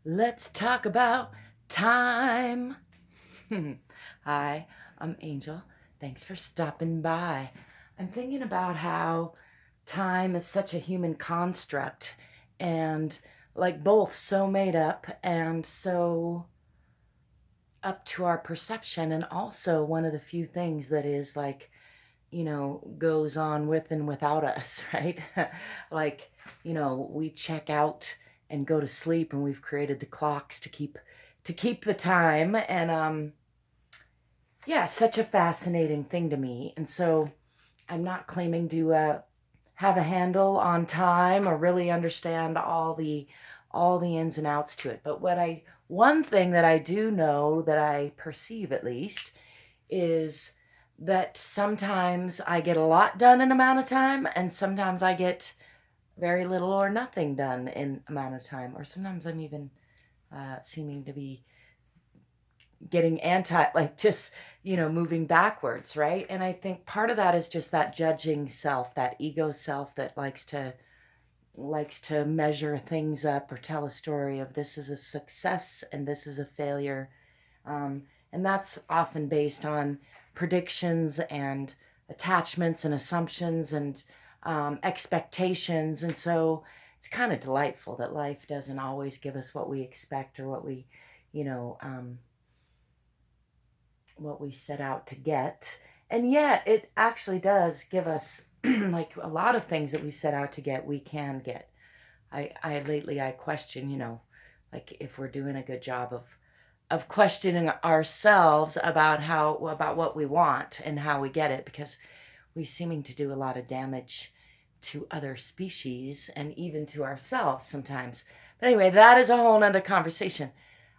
Let's talk about time. Hi, I'm Angel. Thanks for stopping by. I'm thinking about how time is such a human construct and like both so made up and so up to our perception, and also one of the few things that is like, goes on with and without us, right? Like, we check out and go to sleep, and we've created the clocks to keep the time. And yeah, such a fascinating thing to me. And so I'm not claiming to have a handle on time or really understand all the ins and outs to it. But one thing that I do know, that I perceive at least, is that sometimes I get a lot done in amount of time, and sometimes I get very little or nothing done in amount of time, or sometimes I'm even seeming to be getting like just moving backwards, right? And I think part of that is just that judging self, that ego self that likes to measure things up or tell a story of this is a success and this is a failure. And that's often based on predictions and attachments and assumptions and expectations. And so it's kind of delightful that life doesn't always give us what we expect or what we set out to get. And yet it actually does give us like a lot of things that we set out to get, we can get. I lately I question, like if we're doing a good job of questioning ourselves about what we want and how we get it, because we seeming to do a lot of damage to other species and even to ourselves sometimes. But anyway, that is a whole nother conversation.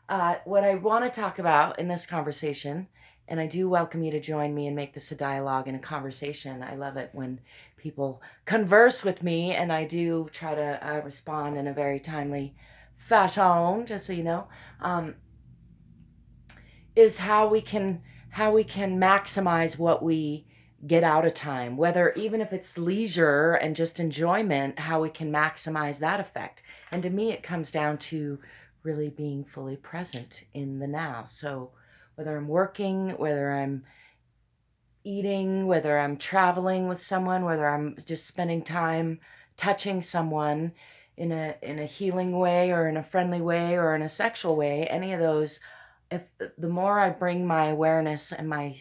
What I want to talk about in this conversation, and I do welcome you to join me and make this a dialogue and a conversation. I love it when people converse with me, and I do try to respond in a very timely fashion, just so you know. Is how we can maximize what we get out of time, whether even if it's leisure and just enjoyment, how we can maximize that effect. And to me, it comes down to really being fully present in the now. So whether I'm working, whether I'm eating, whether I'm traveling with someone, whether I'm just spending time touching someone in a healing way or in a friendly way or in a sexual way, any of those, if the more I bring my awareness and my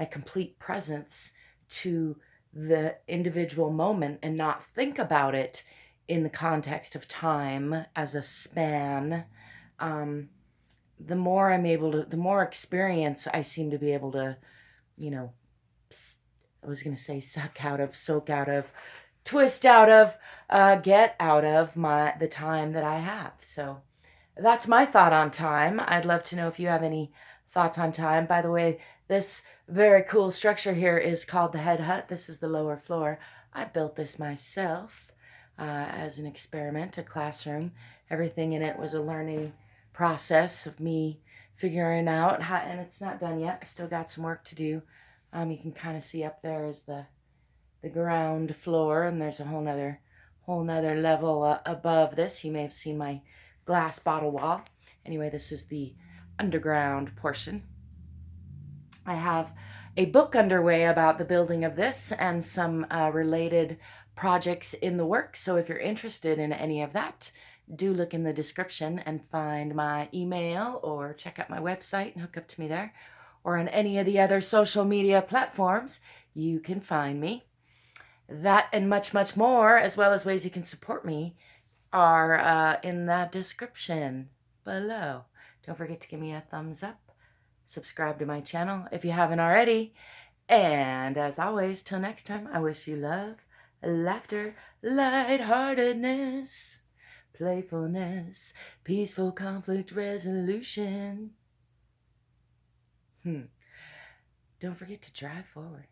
complete presence to the individual moment and not think about it in the context of time as a span, the more the more experience I seem to be able to, I was going to say suck out of, soak out of, twist out of, get out of the time that I have. So that's my thought on time. I'd love to know if you have any thoughts on time. By the way, this very cool structure here is called the Head Hutt. This is the lower floor. I built this myself as an experiment, a classroom. Everything in it was a learning process of me figuring out how, and it's not done yet. I still got some work to do. You can kind of see up there is the ground floor, and there's a whole nother level above this. You may have seen my glass bottle wall. Anyway, this is the underground portion. I have a book underway about the building of this and some related projects in the works. So if you're interested in any of that, do look in the description and find my email, or check out my website and hook up to me there, or on any of the other social media platforms. You can find me. That and much, much more, as well as ways you can support me, are in the description below. Don't forget to give me a thumbs up. Subscribe to my channel if you haven't already. And as always, till next time, I wish you love, laughter, lightheartedness, playfulness, peaceful conflict resolution. Don't forget to drive forward.